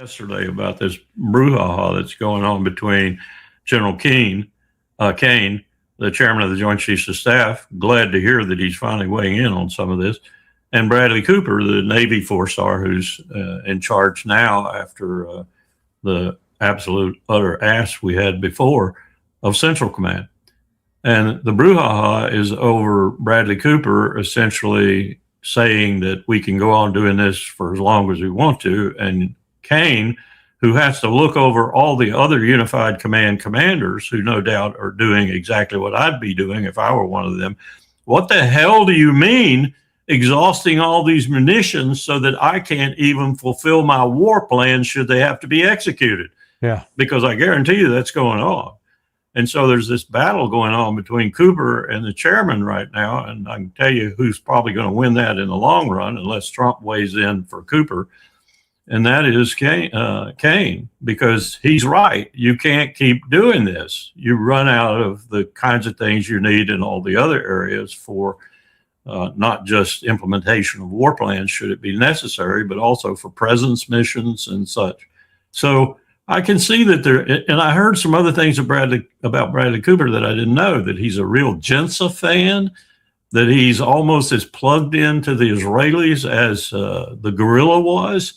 yesterday about this brouhaha that's going on between General Kane, the chairman of the Joint Chiefs of Staff. Glad to hear that he's finally weighing in on some of this. And Bradley Cooper, the Navy four-star, who's in charge now after the absolute utter ass we had before of Central Command. And the brouhaha is over Bradley Cooper essentially saying that we can go on doing this for as long as we want to. And Kane, who has to look over all the other unified command commanders who no doubt are doing exactly what I'd be doing if I were one of them. What the hell do you mean exhausting all these munitions so that I can't even fulfill my war plans should they have to be executed? Yeah. Because I guarantee you that's going on. And so there's this battle going on between Cooper and the chairman right now. And I can tell you who's probably going to win that in the long run, unless Trump weighs in for Cooper. And that is Kane, because he's right. You can't keep doing this. You run out of the kinds of things you need in all the other areas for not just implementation of war plans, should it be necessary, but also for presence missions and such. So I can see that there, and I heard some other things about Bradley Cooper that I didn't know, that he's a real Gensa fan, that he's almost as plugged into the Israelis as the guerrilla was.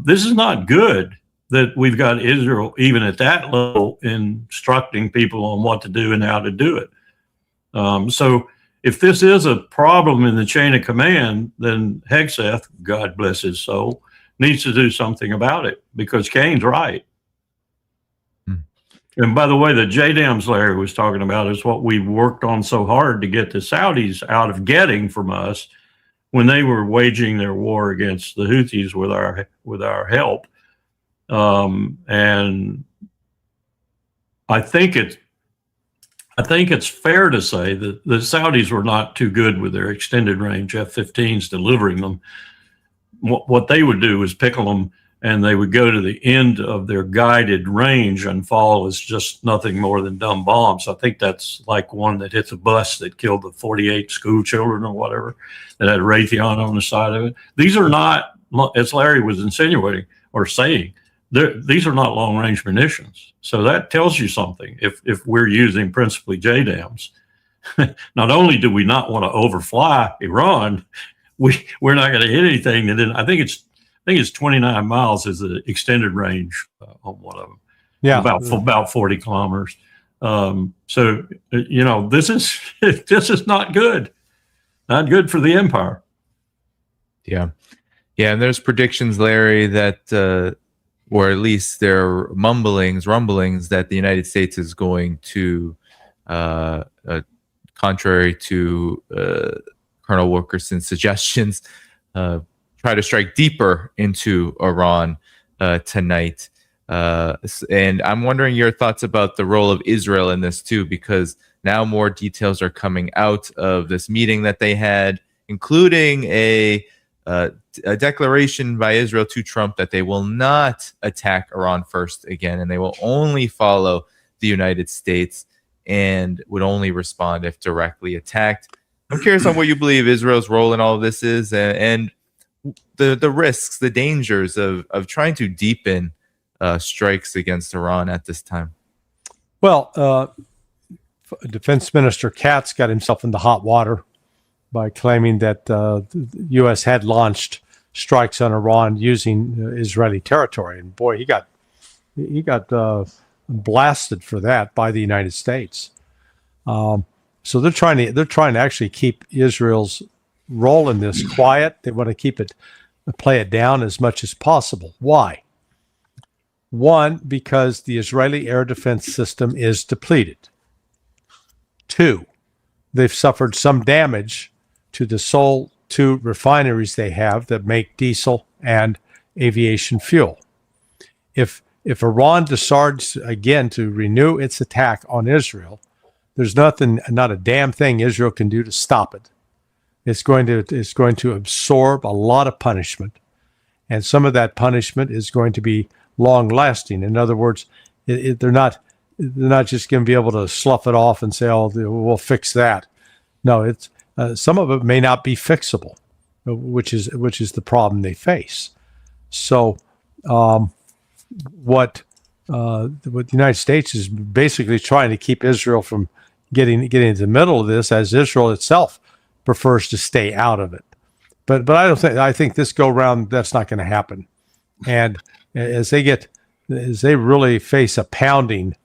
This is not good that we've got Israel, even at that level, instructing people on what to do and how to do it. So if this is a problem in the chain of command, then Hegseth, God bless his soul, needs to do something about it, because Kane's right. And by the way, the JDAMs Larry was talking about is what we worked on so hard to get the Saudis out of getting from us when they were waging their war against the Houthis with our help. And I think it's fair to say that the Saudis were not too good with their extended range F-15s delivering them. What they would do is pickle them, and they would go to the end of their guided range and fall as just nothing more than dumb bombs. I think that's like one that hit the bus that killed the 48 school children or whatever, that had Raytheon on the side of it. These are not, as Larry was insinuating or saying, these are not long-range munitions. So that tells you something. If we're using principally JDAMs, not only do we not want to overfly Iran, we're not going to hit anything that I think it's 29 miles is the extended range on one of them. Yeah, about 40 kilometers. So this is not good. Not good for the empire. Yeah, and there's predictions, Larry, that or at least there are rumblings that the United States is going to, contrary to Colonel Wilkerson's suggestions, try to strike deeper into Iran tonight. And I'm wondering your thoughts about the role of Israel in this too, because now more details are coming out of this meeting that they had, including a declaration by Israel to Trump that they will not attack Iran first again, and they will only follow the United States and would only respond if directly attacked. I'm curious on what you believe Israel's role in all of this is, and the risks, the dangers of trying to deepen strikes against Iran at this time. Well, Defense Minister Katz got himself into hot water by claiming that the U.S. had launched strikes on Iran using Israeli territory, and boy, he got blasted for that by the United States. So they're trying to actually keep Israel's role in this quiet. They want to play it down as much as possible. Why? One, because the Israeli air defense system is depleted. Two, they've suffered some damage to the sole two refineries they have that make diesel and aviation fuel. If Iran decides again to renew its attack on Israel, there's not a damn thing Israel can do to stop it. It's going to absorb a lot of punishment, and some of that punishment is going to be long-lasting. In other words, they're not just going to be able to slough it off and say, "Oh, we'll fix that." No, it's some of it may not be fixable, which is the problem they face. So what the United States is basically trying to keep Israel from getting into the middle of this, as Israel itself prefers to stay out of it. But I think this go round that's not going to happen. And as they really face a pounding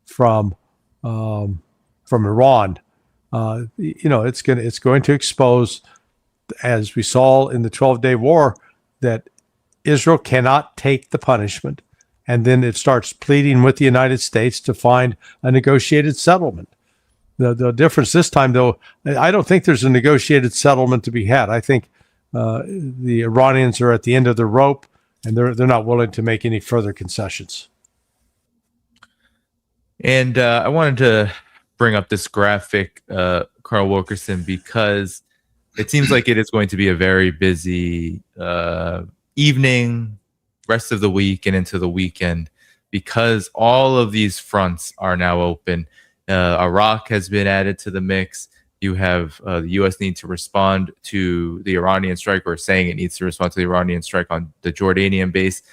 from Iran, it's going to expose, as we saw in the 12-day war, that Israel cannot take the punishment, and then it starts pleading with the United States to find a negotiated settlement. The difference this time, though, I don't think there's a negotiated settlement to be had. I think the Iranians are at the end of the rope, and they're not willing to make any further concessions. And I wanted to bring up this graphic, Colonel Wilkerson, because it seems like it is going to be a very busy evening, rest of the week, and into the weekend, because all of these fronts are now open. Iraq has been added to the mix. You have the U.S. need to respond to the Iranian strike, or saying it needs to respond to the Iranian strike on the Jordanian base.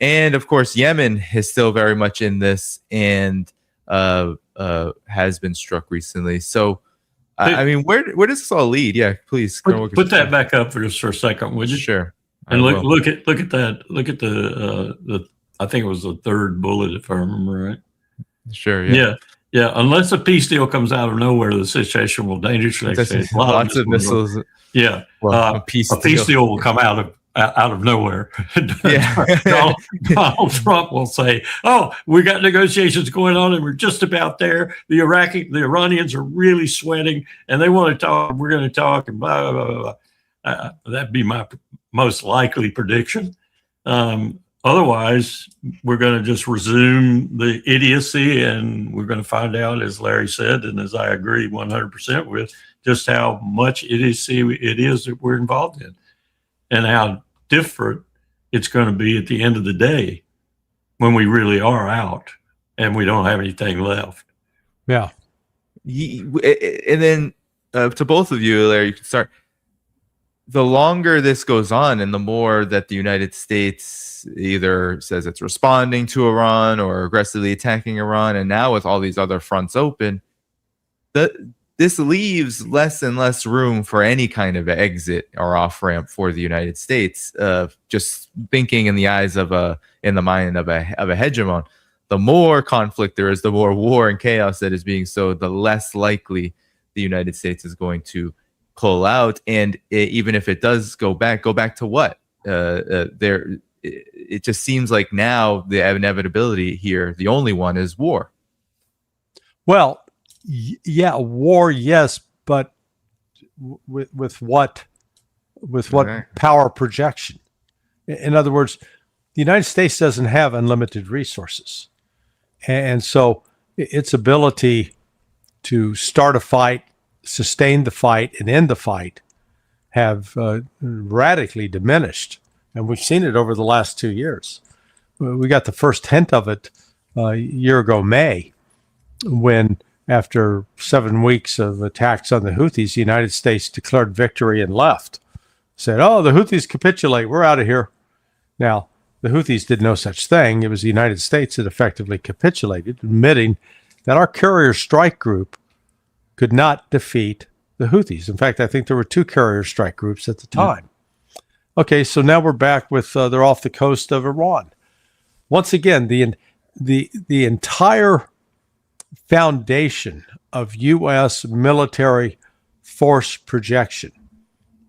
And of course, Yemen is still very much in this, and has been struck recently. So, I mean, where does this all lead? Yeah, please. Put that back up for just for a second, would you? Sure. And look at that. Look at the I think it was the third bullet, if I remember right. Sure. Yeah. Unless a peace deal comes out of nowhere, the situation will dangerously escalate. Lots of missiles. Yeah. Well, a peace deal will come out of nowhere. Yeah. Donald Trump will say, "Oh, we got negotiations going on, and we're just about there. The Iranians are really sweating, and they want to talk. We're going to talk, and blah blah blah blah." That'd be my most likely prediction. Otherwise, we're going to just resume the idiocy, and we're going to find out, as Larry said, and as I agree 100% with, just how much idiocy it is that we're involved in, and how different it's going to be at the end of the day when we really are out and we don't have anything left. Yeah. And then to both of you, Larry, you can start. The longer this goes on, and the more that the United States either says it's responding to Iran or aggressively attacking Iran, and now with all these other fronts open, this leaves less and less room for any kind of exit or off ramp for the United States. Just thinking in the mind of a hegemon, the more conflict there is, the more war and chaos that is being sowed, the less likely the United States is going to pull out. And even if it does go back to what? It just seems like now the inevitability here, the only one, is war. Well, yeah, war, yes, but with what power projection? In other words, the United States doesn't have unlimited resources, and so its ability to start a fight, sustain the fight, and end the fight have radically diminished. And we've seen it over the last 2 years. We got the first hint of it a year ago, May, when after 7 weeks of attacks on the Houthis, the United States declared victory and left. Said, "Oh, the Houthis capitulate. We're out of here." Now, the Houthis did no such thing. It was the United States that effectively capitulated, admitting that our carrier strike group could not defeat the Houthis. In fact, I think there were 2 carrier strike groups at the time. Okay, so now we're back with they're off the coast of Iran. Once again, the entire foundation of U.S. military force projection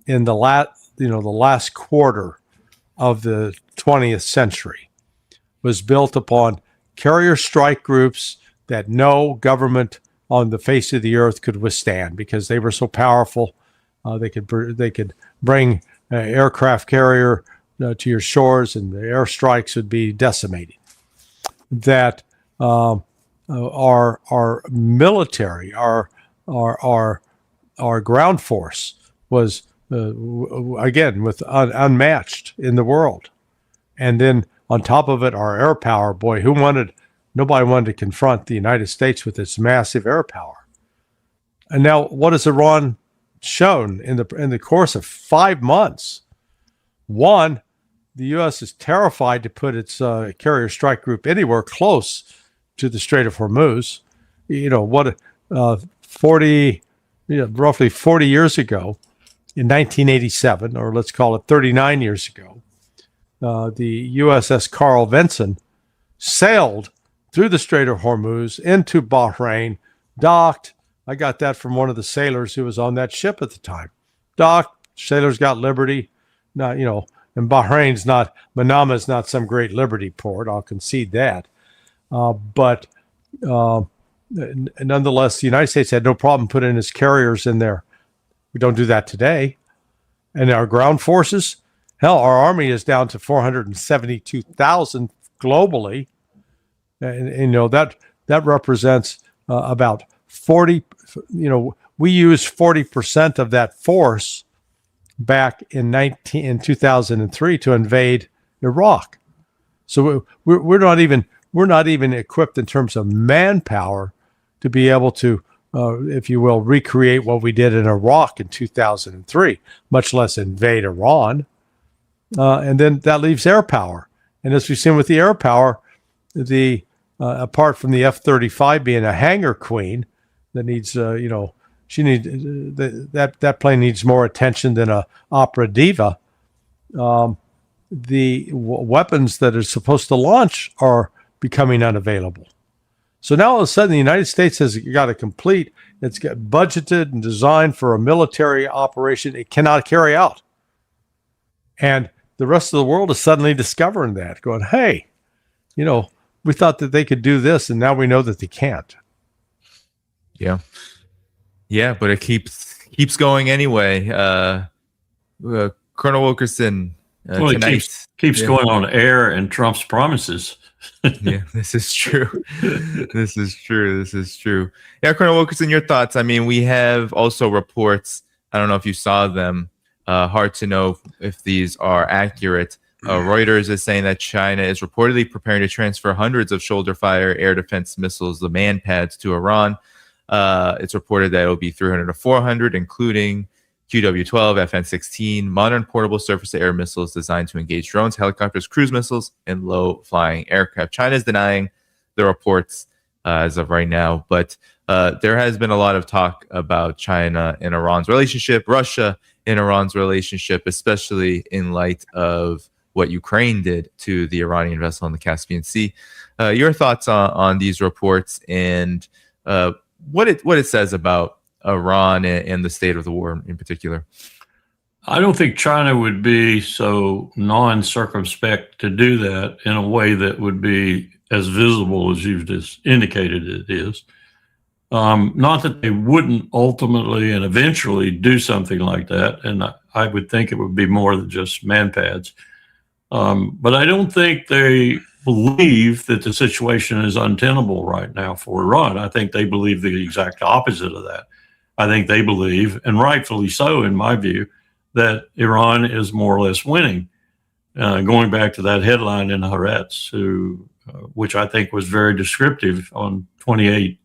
in the last quarter of the 20th century was built upon carrier strike groups that no government on the face of the earth could withstand, because they were so powerful. They could bring aircraft carrier to your shores, and the airstrikes would be decimating. That our military, our ground force was again unmatched in the world, and then on top of it, our air power. Boy, nobody wanted to confront the United States with its massive air power. And now, what has Iran shown in the course of 5 months? One, the U.S. is terrified to put its carrier strike group anywhere close to the Strait of Hormuz. Roughly 40 years ago, in 1987, or let's call it 39 years ago, the USS Carl Vinson sailed through the Strait of Hormuz into Bahrain, docked. I got that from one of the sailors who was on that ship at the time. Docked, sailors got liberty. Now, and Manama is not some great liberty port. I'll concede that. But nonetheless, the United States had no problem putting its carriers in there. We don't do that today. And our ground forces, hell, our army is down to 472,000 globally. And that represents about 40, we used 40% of that force back in 2003 to invade Iraq. So we're not even equipped in terms of manpower to be able to, if you will, recreate what we did in Iraq in 2003, much less invade Iran. And then that leaves air power. And as we've seen with the air power, apart from the F-35 being a hangar queen that needs, she needs that plane needs more attention than a opera diva. The weapons that are supposed to launch are becoming unavailable. So now all of a sudden, the United States has got it's got budgeted and designed for a military operation it cannot carry out. And the rest of the world is suddenly discovering that, going, hey, we thought that they could do this, and now we know that they can't. Yeah. Yeah, but it keeps going anyway. Colonel Wilkerson, tonight, it keeps going on air and Trump's promises. Yeah, this is true. This is true. Yeah, Colonel Wilkerson, your thoughts? I mean, we have also reports. I don't know if you saw them. Hard to know if these are accurate. Reuters is saying that China is reportedly preparing to transfer hundreds of shoulder-fire air defense missiles, the man pads, to Iran. It's reported that it will be 300 to 400, including QW-12, FN-16, modern portable surface-to-air missiles designed to engage drones, helicopters, cruise missiles, and low-flying aircraft. China is denying the reports as of right now, but there has been a lot of talk about China and Iran's relationship, Russia and Iran's relationship, especially in light of what Ukraine did to the Iranian vessel in the Caspian Sea. Your thoughts on these reports and what it says about Iran and the state of the war in particular? I don't think China would be so non-circumspect to do that in a way that would be as visible as you've just indicated it is. Not that they wouldn't ultimately and eventually do something like that, and I would think it would be more than just man pads. But I don't think they believe that the situation is untenable right now for Iran. I think they believe the exact opposite of that. I think they believe, and rightfully so in my view, that Iran is more or less winning. Going back to that headline in Haaretz, which I think was very descriptive on 1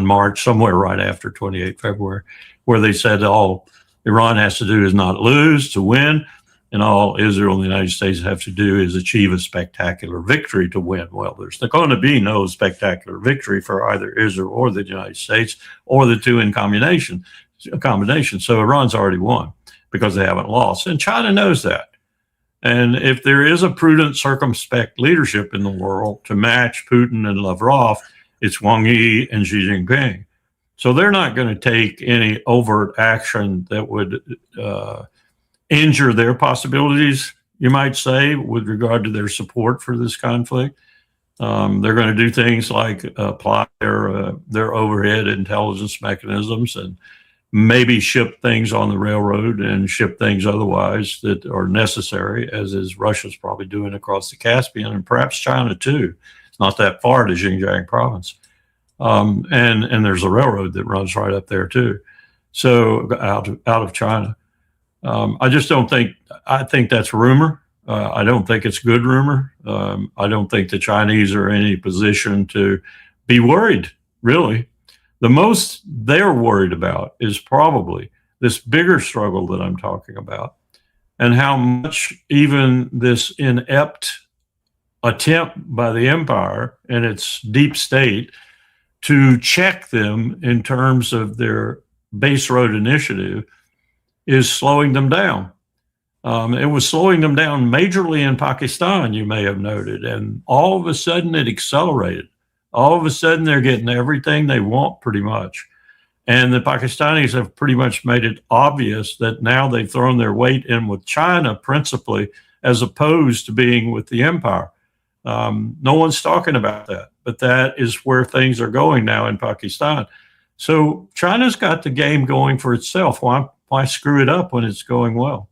March, somewhere right after 28 February, where they said all Iran has to do is not lose to win, and all Israel and the United States have to do is achieve a spectacular victory to win. Well, there's going to be no spectacular victory for either Israel or the United States, or the two in combination. So Iran's already won because they haven't lost, and China knows that. And if there is a prudent, circumspect leadership in the world to match Putin and Lavrov, it's Wang Yi and Xi Jinping. So they're not going to take any overt action that would injure their possibilities, you might say, with regard to their support for this conflict. They're going to do things like apply their overhead intelligence mechanisms and maybe ship things on the railroad and ship things otherwise that are necessary, as is Russia's probably doing across the Caspian, and perhaps China too. It's not that far to Xinjiang province. And there's a railroad that runs right up there too. So out of China. I just don't think, I think that's rumor. I don't think it's good rumor. I don't think the Chinese are in any position to be worried, really. The most they're worried about is probably this bigger struggle that I'm talking about, and how much even this inept attempt by the empire and its deep state to check them in terms of their base road initiative is slowing them down. It was slowing them down majorly in Pakistan, you may have noted, and all of a sudden it accelerated. All of a sudden they're getting everything they want pretty much. And the Pakistanis have pretty much made it obvious that now they've thrown their weight in with China principally, as opposed to being with the empire. No one's talking about that, but that is where things are going now in Pakistan. So China's got the game going for itself. Why screw it up when it's going well?